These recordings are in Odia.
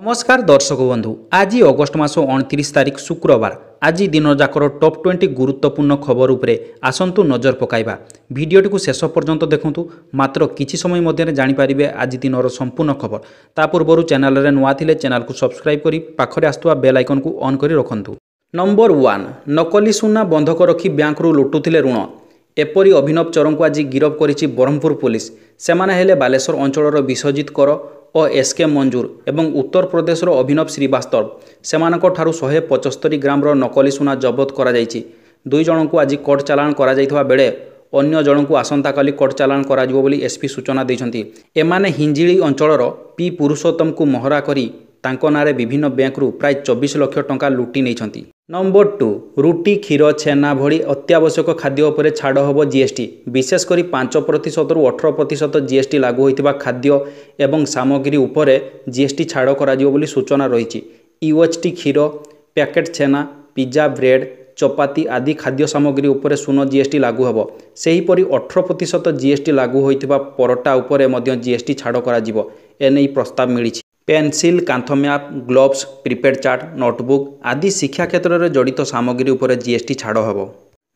नमस्कार दर्शक बंधु आज अगस्ट मास 29 तारिख शुक्रवार आज दिन जाकर टॉप 20 गुरुत्वपूर्ण खबर उपरे आसंतु नजर पकाइबा। भिडियोटी को शेष पर्यंत देखंतु मात्र किछि समय मध्य जानिपारे आज दिन संपूर्ण खबर। ता पूर्व चैनल रे नुआ थिले चैनल को सब्सक्राइब करी पाखरे आस्तुवा बेल आइकन को ऑन करी रखंतु। नंबर 1 नकली सुना बंधक रखी बैंक रु लुटुथिले ऋण। एपरी अभिनव चरण को आज गिरफ करिछि ब्रह्मपुर पुलिस। सेमाने हेले बालेश्वर अंचलर विश्वजित कर और एसके मंजूर एवं उत्तर प्रदेश अभिनव श्रीवास्तव सेमानक ठारू 175 ग्राम नकली सुना जबत करा जायछि। दुई जन को आज कोर्ट चालाण करा जायथिबा बेले अन्य जन को आसंता काली कोर्ट चालाण करा जिवो बोली एसपी सूचना दैछन्ति। एमाने हिंजिली अंचलर पी पुरुषोत्तम को महरा करी तांको नारे विभिन्न बैंक रु प्राय 24 लाख टंका लुटी नैछन्ति। नंबर 2 रुटी क्षीर छेना भली अत्यावश्यक खाद्य उपरे छाड़ होबो जीएसटी। विशेषकर 5% रु 18% जीएसटी लागू होइतिबा खाद्य एवं सामग्री उपरे जीएसटी छाड़ करा जिवो बोली सूचना रहिछि। यूएचटी क्षीर पैकेट छेना पिज्जा ब्रेड चपाती आदि खाद्य सामग्री उपरे शून्य जीएसटी लागू होबो। सेहीपरि 18% जीएसटी लागू होइतिबा परोटा उपरे मध्य जीएसटी छाड़ करा जिवो एनै प्रस्ताव मिलिछि। पेन्सिल कांथ map gloves prepaid chart notebook आदि शिक्षा क्षेत्र में जड़ित सामग्री उपरे जीएसटी छाड़ होबो।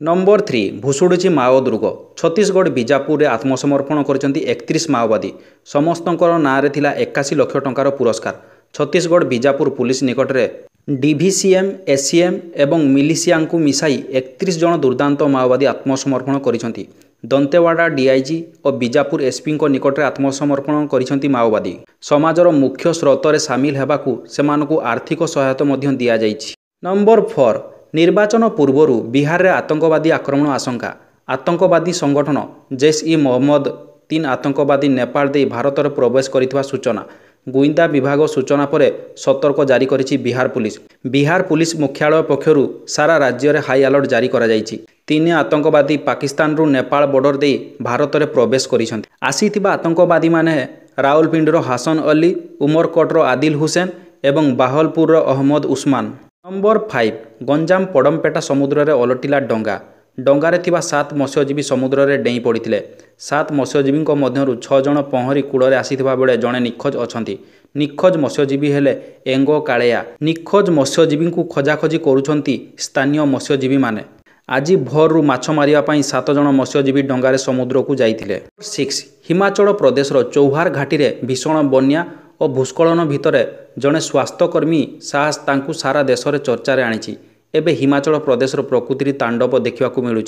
नंबर 3 भुशुड़ुछि माओ दुर्ग। छत्तीसगढ़ बीजापुर रे आत्मसमर्पण करिसेंति 31 माओवादी। समस्तंकर नारे थिला 81 लाख टंकार पुरस्कार। छत्तीसगढ़ बीजापुर पुलिस निकट रे डीवीसीएम एसीएम एवं मिलिशिया को मिसाई 31 जन दुर्दांत माओवादी आत्मसमर्पण करिसेंति। दंतेवाड़ा डीआईजी और बीजापुर एसपी को निकट में आत्मसमर्पण करिसेंति माओवादी। समाजर मुख्य स्रोत रे सामिल हेबाकू सेमानकू आर्थिक सहायता मध्य दिया जाइछि। नंबर 4 निर्वाचन पूर्वरु बिहार रे आतंकवादी आक्रमण आशंका। आतंकवादी संगठन जैश इ मोहम्मद 3 आतंकवादी नेपाल दे भारत रे प्रवेश करितबा सूचना। गुइंदा विभाग सूचना पर सतर्क जारी करिछि बिहार पुलिस। बिहार पुलिस मुख्यालय पक्षरु सारा राज्य रे हाई अलर्ट जारी करा जाइछि। 3 आतंकवादी पाकिस्तान रु नेपाल बॉर्डर दे भारत रे प्रवेश करिसंति। आसीथिबा आतंकवादी माने रावलपिंडीर हासन अली उमरकोटर आदिल हुसैन एवं बाहलपुर अहमद उस्मान। नंबर 5 गंजाम पडमपेटा समुद्र रे ओलटिला डंगा। डंगारे थिबा 7 मत्स्यजीवी समुद्र रे डेई पड़िथिले। 7 मत्स्यजीवी मध्यरु 6 जन पहरी कूड़े आसीथिबा बेले जणे निखोज अछंती। निखोज मत्स्यजीवी हेले एंगो कालेया। निखोज मत्स्यजीवी को खोजाखोजी करुछंती स्थानीय मत्स्यजीवी माने। आज भोरु माछ मारिया पई 7 जन मत्स्यजीवी डंगारे समुद्र को जाइथिले। 6 हिमाचल प्रदेश चौहार घाटी रे भीषण बन्या और भूस्खलन भितर जड़े स्वास्थ्यकर्मी साहस तांकु सारा देश में चर्चा आनी। एबे हिमाचल प्रदेश प्रकृति तांडव देखा मिलूँ।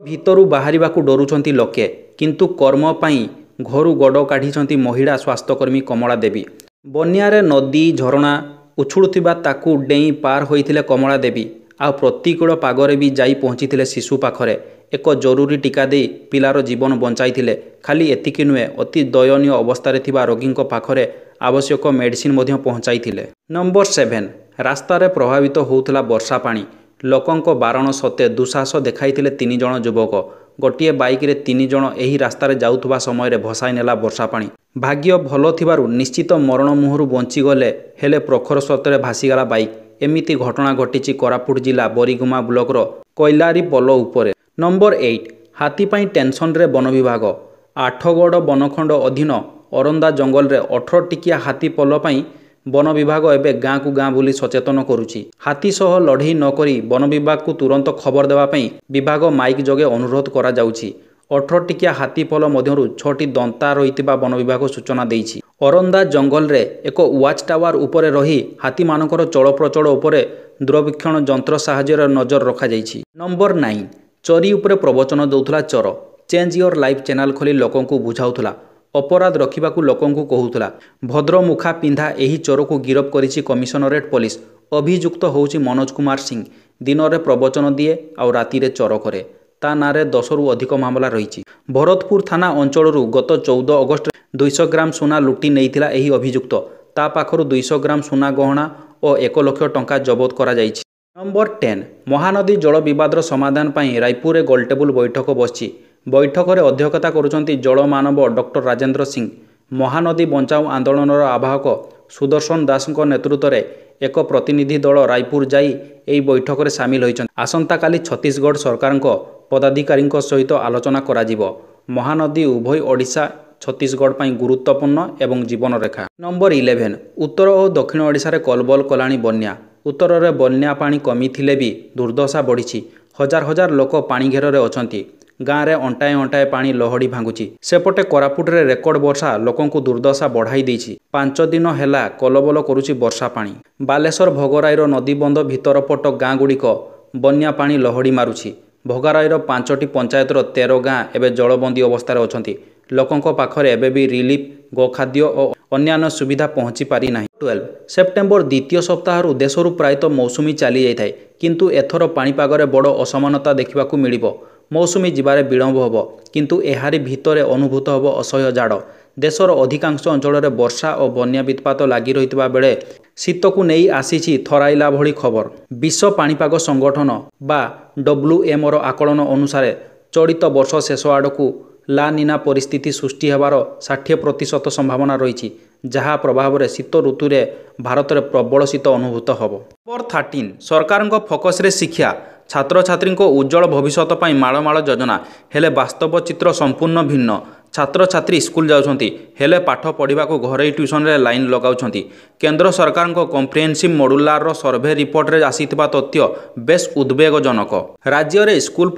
भितरू बाहर डरुंच लोके किंतु कर्म पई घरू गोड़ काढ़ी महिला स्वास्थ्यकर्मी कमला देवी। बन्यारे नदी झरणा उछुड़ुथिबा ताकू डेई पार होइथिले कमला देवी। आ प्रतिकूल पागरे भी जाई पहुंची शिशु पाखरे एक जरूरी टीका दे पिलार जीवन बंचाई। खाली एतिकी नुहे अति दयनीय अवस्था थिबा रोगी पाखरे आवश्यक मेडिसिन मध्य पहुंचाई। नंबर 7 रास्तार प्रभावित होउथला वर्षा पानी। लोकंक बारण सत्ते दुसाहस देखाई 3 जन युवक। गोटे बाइक रे 3 जन एही रास्तार जाउथबा समय भसाई नेला वर्षा पानी। भाग्य भल थिबारु निश्चित मरण मुहरु बंची गले हेले प्रखर स्रोतरे भासीगला बाइक। एमिति घटना घटी कोरापुट जिला बरीगुमा ब्लॉक कैलारी पोल उपरे। नंबर 8 हाथी पाई टेंशन रे वन विभाग। आठगड़ बनखंड अधीन अरंदा जंगल रे 18 टिकिया हाथी पोल पाई वन विभाग एवं गाँ को गाँ बुली सचेतन करुछि। हाथी सह लड़ई नकरी वन विभाग को तुरंत खबर देवा पई विभाग माइक जगे अनुरोध करा जाउछि। 18 टिकिया हाथी पोल मध्यरु 6टी दंता रहितिबा वन विभाग सूचना देइछि। अरंदा जंगल रे एक वाच टावर उपरे रही हाथी मानकर चलप्रचल उपरे दूरवीक्षण जंत्र साहाय्य नजर रखा जाइछि। नंबर 9 चोरी उपरे प्रवचन दौथला चोर। चेंज योर लाइफ चैनल खोली लोकों को बुझाउथला। अपराध रखिबाकू लोकों को कहूथला। भद्र मुखा पिंधा एही चोर को गिरफ करिछि कमिशनरेट पुलिस। अभियुक्त होउछि मनोज कुमार सिंह। दिन में प्रवचन दिए और राति रे चोर करे। ता नारे 10 रु अधिक मामला रही। भरतपुर थाना अंचल गत 14 अगस्ट 200 ग्राम सोना लुटी नैथिला एही अभियुक्त। ता पाखरु 200 ग्राम सोना गहना और 1 लाख टंका जबत करा जाइछि। नंबर 10 महानदी जल विवादर समाधान पई रायपुर रे गोलटेबुल बैठक बसछि। बैठक रे अध्यक्षता करुछंती जल मानव डॉक्टर राजेंद्र सिंह। महानदी बंचाओ आंदोलनर आवाहक सुदर्शन दास नेतृत्व में एक प्रतिनिधि दल रायपुर जाई एही बैठक रे सामिल होइछन्ति। आसंता काली छत्तीसगढ़ सरकार पदाधिकारी सहित आलोचना करा जिवो। महानदी उभय ओडिशा ଛତିଶଗଡ଼ ପାଇଁ ଗୁରୁତ୍ୱପୂର୍ଣ୍ଣ ଏବଂ ଜୀବନରେଖା। ନମ୍ବର 11 ଉତ୍ତର ଓ ଦକ୍ଷିଣ ଓଡ଼ିଶାରେ କଲବଲ କଲାଣି ବନ୍ୟା। ଉତ୍ତରରେ ବନ୍ୟା ପାଣି କମିଥିଲେ ବି ଦୁର୍ଦ୍ଦଶା ବଢ଼ିଛି। ହଜାର ହଜାର ଲୋକ ପାଣି ଘେରରେ ଅଛନ୍ତି। ଗାଁରେ ଅଣ୍ଟାଏ ଅଣ୍ଟାଏ ପାଣି ଲହଡ଼ି ଭାଙ୍ଗୁଛି। ସେପଟେ କୋରାପୁଟରେ ରେକର୍ଡ ବର୍ଷା ଲୋକଙ୍କୁ ଦୁର୍ଦ୍ଦଶା ବଢ଼ାଇ ଦେଇଛି। 5 ଦିନ ହେଲା କଲବଲ କରୁଛି ବର୍ଷା ପାଣି। ବାଲେଶ୍ୱର ଭୋଗରାଇର ନଦୀବନ୍ଧ ଭିତରପଟ ଗାଁଗୁଡ଼ିକ ବନ୍ୟା ପାଣି ଲହଡ଼ି ମାରୁଛି। ଭୋଗରାଇର 5ଟି ପଞ୍ଚାୟତର 13 ଗାଁ ଏବେ ଜଳବନ୍ଦୀ ଅବସ୍ଥାରେ ଅଛନ୍ତି। ଲୋକଙ୍କ ପାଖରେ ଏବେ ବି ରିଲିଫ୍, ଗୋଖାଦ୍ୟ ଓ ଅନ୍ୟାନ୍ୟ ସୁବିଧା ପହଞ୍ଚି ପାରିନାହିଁ। 12 ସେପ୍ଟେମ୍ବର ଦ୍ୱିତୀୟ ସପ୍ତାହରୁ ଦେଶରୁ ପ୍ରାୟତଃ ମୌସୁମୀ ଚାଲିଯାଇଥାଏ, କିନ୍ତୁ ଏଥର ପାଣିପାଗରେ ବଡ଼ ଅସମାନତା ଦେଖିବାକୁ ମିଳିବ। ମୌସୁମୀ ଯିବାରେ ବିଳମ୍ବ ହେବ, କିନ୍ତୁ ଏହାରି ଭିତରେ ଅନୁଭୂତ ହେବ ଅସହ୍ୟ ଜାଡ଼। ଦେଶର ଅଧିକାଂଶ ଅଞ୍ଚଳରେ ବର୍ଷା ଓ ବନ୍ୟା ବିତ୍ପାତ ଲାଗି ରହିଥିବା ବେଳେ ଶୀତକୁ ନେଇ ଆସିଛି ଥରାଇଲା ଭଳି ଖବର। ବିଶ୍ୱ ପାଣିପାଗ ସଂଗଠନ ବା WMOର ଆକଳନ ଅନୁସାରେ ଚଳିତ ବର୍ଷ ଶେଷ ଆଡ଼କୁ ଲା ନିନା ପରିସ୍ଥିତି ସୃଷ୍ଟି ହେବାର 60% ସମ୍ଭାବନା ରହିଛି, ଯାହା ପ୍ରଭାବରେ ଶୀତ ଋତୁରେ ଭାରତରେ ପ୍ରବଳ ଶୀତ ଅନୁଭୂତ ହେବ। ନମ୍ବର 13 ସରକାରଙ୍କ ଫୋକସରେ ଶିକ୍ଷା। ଛାତ୍ରଛାତ୍ରୀଙ୍କ ଉଜ୍ଜଳ ଭବିଷ୍ୟତ ପାଇଁ ମାଳ ମାଳ ଯୋଜନା, ହେଲେ ବାସ୍ତବ ଚିତ୍ର ସମ୍ପୂର୍ଣ୍ଣ ଭିନ୍ନ। ଛାତ୍ରଛାତ୍ରୀ ସ୍କୁଲ ଯାଉଛନ୍ତି, ହେଲେ ପାଠ ପଢ଼ିବାକୁ ଘରୋଇ ଟ୍ୟୁସନରେ ଲାଇନ୍ ଲଗାଉଛନ୍ତି। କେନ୍ଦ୍ର ସରକାରଙ୍କ କମ୍ପ୍ରିହେନ୍ସିଭ୍ ମଡୁଲାର ସର୍ଭେ ରିପୋର୍ଟରେ ଆସିଥିବା ତଥ୍ୟ ବେଶ୍ ଉଦ୍ବେଗଜନକ। ରାଜ୍ୟରେ ସ୍କୁଲ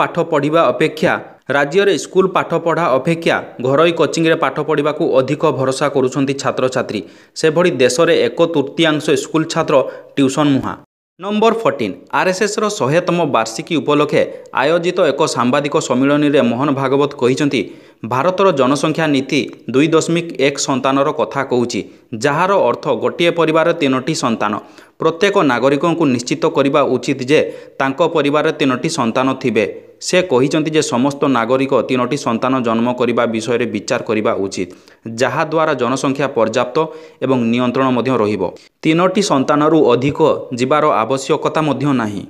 ପାଠପଢ଼ା ଅପେକ୍ଷା ଘରୋଇ କୋଚିଂରେ ପାଠ ପଢ଼ିବାକୁ ଅଧିକ ଭରସା କରୁଛନ୍ତି ଛାତ୍ରଛାତ୍ରୀ। ସେଭଳି ଦେଶରେ 1/3 ସ୍କୁଲ ଛାତ୍ର ଟ୍ୟୁସନ ମୁହାଁ। ନମ୍ବର 14 RSSର 100ତମ ବାର୍ଷିକୀ ଉପଲକ୍ଷେ ଆୟୋଜିତ ଏକ ସାମ୍ବାଦିକ ସମ୍ମିଳନୀରେ ମୋହନ ଭାଗବତ କହିଛନ୍ତି, ଭାରତର ଜନସଂଖ୍ୟା ନୀତି 2.1 ସନ୍ତାନର କଥା କହୁଛି, ଯାହାର ଅର୍ଥ ଗୋଟିଏ ପରିବାରରେ 3ଟି ସନ୍ତାନ। ପ୍ରତ୍ୟେକ ନାଗରିକଙ୍କୁ ନିଶ୍ଚିତ କରିବା ଉଚିତ ଯେ ତାଙ୍କ ପରିବାରରେ 3ଟି ସନ୍ତାନ ଥିବେ। ସେ କହିଛନ୍ତି ଯେ ସମସ୍ତ ନାଗରିକ 3ଟି ସନ୍ତାନ ଜନ୍ମ କରିବା ବିଷୟରେ ବିଚାର କରିବା ଉଚିତ, ଯାହାଦ୍ୱାରା ଜନସଂଖ୍ୟା ପର୍ଯ୍ୟାପ୍ତ ଏବଂ ନିୟନ୍ତ୍ରଣ ମଧ୍ୟ ରହିବ। 3ଟି ସନ୍ତାନରୁ ଅଧିକ ଯିବାର ଆବଶ୍ୟକତା ମଧ୍ୟ ନାହିଁ।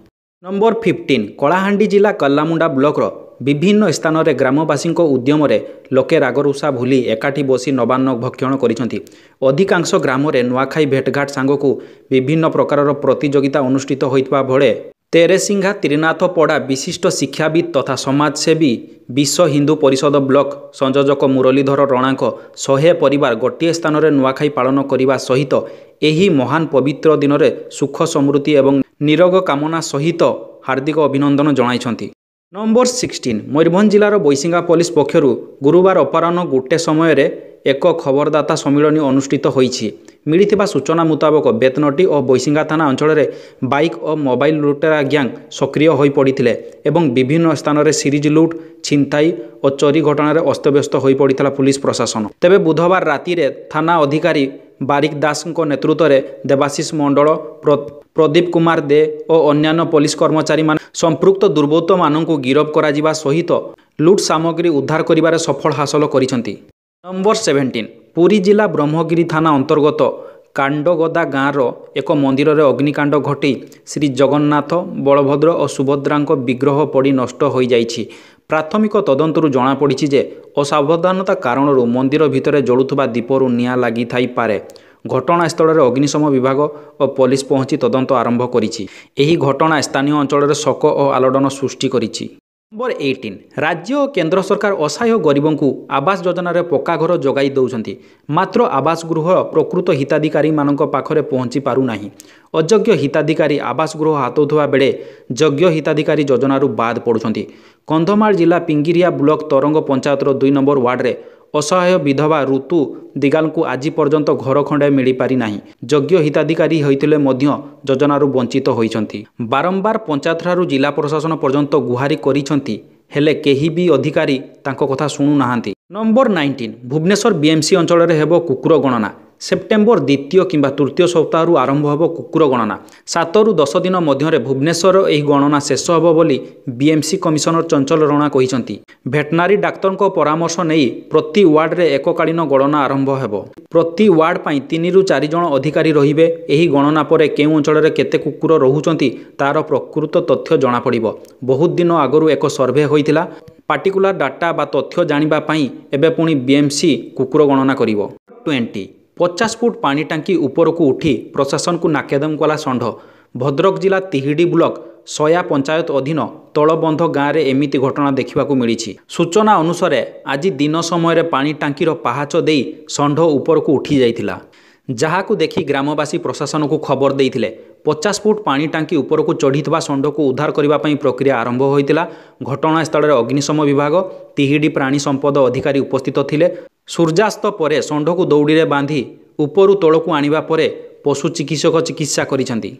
ନମ୍ବର 15 କଳାହାଣ୍ଡି ଜିଲ୍ଲା କଲାମୁଣ୍ଡା ବ୍ଲକର ବିଭିନ୍ନ ସ୍ଥାନରେ ଗ୍ରାମବାସୀଙ୍କ ଉଦ୍ୟମରେ ଲୋକେ ରାଗରୁଷା ଭୁଲି ଏକାଠି ବସି ନବାନ୍ନ ଭକ୍ଷଣ କରିଛନ୍ତି। ଅଧିକାଂଶ ଗ୍ରାମରେ ନୂଆଖାଇ ଭେଟଘାଟ ସାଙ୍ଗକୁ ବିଭିନ୍ନ ପ୍ରକାରର ପ୍ରତିଯୋଗିତା ଅନୁଷ୍ଠିତ ହୋଇଥିବା ବେଳେ ତେରେସିଂଘା ତ୍ରିନାଥପଡ଼ା ବିଶିଷ୍ଟ ଶିକ୍ଷାବିତ୍ ତଥା ସମାଜସେବୀ ବିଶ୍ୱ ହିନ୍ଦୁ ପରିଷଦ ବ୍ଲକ ସଂଯୋଜକ ମୁରଲୀଧର ରଣାଙ୍କ 100 ପରିବାର ଗୋଟିଏ ସ୍ଥାନରେ ନୂଆଖାଇ ପାଳନ କରିବା ସହିତ ଏହି ମହାନ ପବିତ୍ର ଦିନରେ ସୁଖ ସମୃଦ୍ଧି ଏବଂ ନିରୋଗ କାମନା ସହିତ ହାର୍ଦ୍ଦିକ ଅଭିନନ୍ଦନ ଜଣାଇଛନ୍ତି। ନମ୍ବର 16 ମୟୂରଭଞ୍ଜ ଜିଲ୍ଲାର ବୈଶିଙ୍ଗା ପୋଲିସ ପକ୍ଷରୁ ଗୁରୁବାର ଅପରାହ୍ନ 1 ସମୟରେ ଏକ ଖବରଦାତା ସମ୍ମିଳନୀ ଅନୁଷ୍ଠିତ ହୋଇଛି। ମିଳିଥିବା ସୂଚନା ମୁତାବକ ବେତନଟି ଓ ବୈଶିଙ୍ଗା ଥାନା ଅଞ୍ଚଳରେ ବାଇକ୍ ଓ ମୋବାଇଲ ଲୁଟେରା ଗ୍ୟାଙ୍ଗ ସକ୍ରିୟ ହୋଇପଡ଼ିଥିଲେ ଏବଂ ବିଭିନ୍ନ ସ୍ଥାନରେ ସିରିଜ ଲୁଟ୍, ଛିନତାଇ ଓ ଚୋରି ଘଟଣାରେ ଅସ୍ତବ୍ୟସ୍ତ ହୋଇପଡ଼ିଥିଲା ପୁଲିସ ପ୍ରଶାସନ। ତେବେ ବୁଧବାର ରାତିରେ ଥାନା ଅଧିକାରୀ ବାରିକ ଦାସଙ୍କ ନେତୃତ୍ୱରେ ଦେବାଶିଷ ମଣ୍ଡଳ, ପ୍ରଦୀପ କୁମାର ଦେ ଓ ଅନ୍ୟାନ୍ୟ ପୋଲିସ କର୍ମଚାରୀମାନେ ସମ୍ପୃକ୍ତ ଦୁର୍ବୃତ୍ତମାନଙ୍କୁ ଗିରଫ କରାଯିବା ସହିତ ଲୁଟ୍ ସାମଗ୍ରୀ ଉଦ୍ଧାର କରିବାରେ ସଫଳ ହାସଲ କରିଛନ୍ତି। ନମ୍ବର 17 ପୁରୀ ଜିଲ୍ଲା ବ୍ରହ୍ମଗିରି ଥାନା ଅନ୍ତର୍ଗତ କାଣ୍ଡଗଦା ଗାଁର ଏକ ମନ୍ଦିରରେ ଅଗ୍ନିକାଣ୍ଡ ଘଟି ଶ୍ରୀ ଜଗନ୍ନାଥ, ବଳଭଦ୍ର ଓ ସୁଭଦ୍ରାଙ୍କ ବିଗ୍ରହ ପୋଡ଼ି ନଷ୍ଟ ହୋଇଯାଇଛି। ପ୍ରାଥମିକ ତଦନ୍ତରୁ ଜଣାପଡ଼ିଛି ଯେ ଅସାବଧାନତା କାରଣରୁ ମନ୍ଦିର ଭିତରେ ଜଳୁଥିବା ଦୀପରୁ ନିଆଁ ଲାଗିଥାଇପାରେ। ଘଟଣାସ୍ଥଳରେ ଅଗ୍ନିଶମ ବିଭାଗ ଓ ପୋଲିସ ପହଞ୍ଚି ତଦନ୍ତ ଆରମ୍ଭ କରିଛି। ଏହି ଘଟଣା ସ୍ଥାନୀୟ ଅଞ୍ଚଳରେ ଶୋକ ଓ ଆଲୋଡ଼ନ ସୃଷ୍ଟି କରିଛି। ନମ୍ବର 18 ରାଜ୍ୟ ଓ କେନ୍ଦ୍ର ସରକାର ଅସହାୟ ଗରିବଙ୍କୁ ଆବାସ ଯୋଜନାରେ ପକ୍କା ଘର ଯୋଗାଇ ଦେଉଛନ୍ତି, ମାତ୍ର ଆବାସ ଗୃହ ପ୍ରକୃତ ହିତାଧିକାରୀମାନଙ୍କ ପାଖରେ ପହଞ୍ଚି ପାରୁନାହିଁ। ଅଯୋଗ୍ୟ ହିତାଧିକାରୀ ଆବାସ ଗୃହ ହାତଉଥିବା ବେଳେ ଯୋଗ୍ୟ ହିତାଧିକାରୀ ଯୋଜନାରୁ ବାଦ୍ ପଡ଼ୁଛନ୍ତି। କନ୍ଧମାଳ ଜିଲ୍ଲା ପିଙ୍ଗିରିଆ ବ୍ଲକ ତରଙ୍ଗ ପଞ୍ଚାୟତର 2 ନମ୍ବର ୱାର୍ଡରେ ଅସହାୟ ବିଧବା ଋତୁ ଦିଗାଲଙ୍କୁ ଆଜି ପର୍ଯ୍ୟନ୍ତ ଘର ଖଣ୍ଡେ ମିଳିପାରିନାହିଁ। ଯୋଗ୍ୟ ହିତାଧିକାରୀ ହୋଇଥିଲେ ମଧ୍ୟ ଯୋଜନାରୁ ବଞ୍ଚିତ ହୋଇଛନ୍ତି। ବାରମ୍ବାର ପଞ୍ଚାୟତଠାରୁ ଜିଲ୍ଲା ପ୍ରଶାସନ ପର୍ଯ୍ୟନ୍ତ ଗୁହାରି କରିଛନ୍ତି, ହେଲେ କେହି ବି ଅଧିକାରୀ ତାଙ୍କ କଥା ଶୁଣୁନାହାନ୍ତି। ନମ୍ବର 19 ଭୁବନେଶ୍ୱର BMC ଅଞ୍ଚଳରେ ହେବ କୁକୁର ଗଣନା। ସେପ୍ଟେମ୍ବର 2ୟ କିମ୍ବା 3ୟ ସପ୍ତାହରୁ ଆରମ୍ଭ ହେବ କୁକୁର ଗଣନା। 7ରୁ 10 ଦିନ ମଧ୍ୟରେ ଭୁବନେଶ୍ୱର ଏହି ଗଣନା ଶେଷ ହେବ ବୋଲି BMC କମିଶନର ଚଞ୍ଚଳ ରଣା କହିଛନ୍ତି। ଭେଟନାରୀ ଡାକ୍ତରଙ୍କ ପରାମର୍ଶ ନେଇ ପ୍ରତି ୱାର୍ଡରେ ଏକକାଳୀନ ଗଣନା ଆରମ୍ଭ ହେବ। ପ୍ରତି ୱାର୍ଡ ପାଇଁ 3ରୁ 4 ଜଣ ଅଧିକାରୀ ରହିବେ। ଏହି ଗଣନା ପରେ କେଉଁ ଅଞ୍ଚଳରେ କେତେ କୁକୁର ରହୁଛନ୍ତି ତାର ପ୍ରକୃତ ତଥ୍ୟ ଜଣାପଡ଼ିବ। ବହୁତ ଦିନ ଆଗରୁ ଏକ ସର୍ଭେ ହୋଇଥିଲା। ପାର୍ଟିକୁଲାର ଡାଟା ବା ତଥ୍ୟ ଜାଣିବା ପାଇଁ ଏବେ ପୁଣି BMC କୁକୁର ଗଣନା କରିବ। 20 50 ଫୁଟ ପାଣି ଟାଙ୍କି ଉପରକୁ ଉଠି ପ୍ରଶାସନକୁ ନାକେଦମ କଲା ଷଣ୍ଢ। ଭଦ୍ରକ ଜିଲ୍ଲା ତିହିଡ଼ି ବ୍ଲକ ସୟା ପଞ୍ଚାୟତ ଅଧୀନ ତଳବନ୍ଧ ଗାଁରେ ଏମିତି ଘଟଣା ଦେଖିବାକୁ ମିଳିଛି। ସୂଚନା ଅନୁସାରେ ଆଜି ଦିନ ସମୟରେ ପାଣି ଟାଙ୍କିର ପାହାଚ ଦେଇ ଷଣ୍ଢ ଉପରକୁ ଉଠି ଯାଇଥିଲା, ଯାହାକୁ ଦେଖି ଗ୍ରାମବାସୀ ପ୍ରଶାସନକୁ ଖବର ଦେଇଥିଲେ। 50 ଫୁଟ ପାଣି ଟାଙ୍କି ଉପରକୁ ଚଢ଼ିଥିବା ଷଣ୍ଢକୁ ଉଦ୍ଧାର କରିବା ପାଇଁ ପ୍ରକ୍ରିୟା ଆରମ୍ଭ ହୋଇଥିଲା। ଘଟଣାସ୍ଥଳରେ ଅଗ୍ନିଶମ ବିଭାଗ, ତିହିଡ଼ି ପ୍ରାଣୀ ସମ୍ପଦ ଅଧିକାରୀ ଉପସ୍ଥିତ ଥିଲେ। ସୂର୍ଯ୍ୟାସ୍ତ ପରେ ଷଣ୍ଢକୁ ଦଉଡ଼ିରେ ବାନ୍ଧି ଉପରୁ ତଳକୁ ଆଣିବା ପରେ ପଶୁ ଚିକିତ୍ସକ ଚିକିତ୍ସା କରିଛନ୍ତି।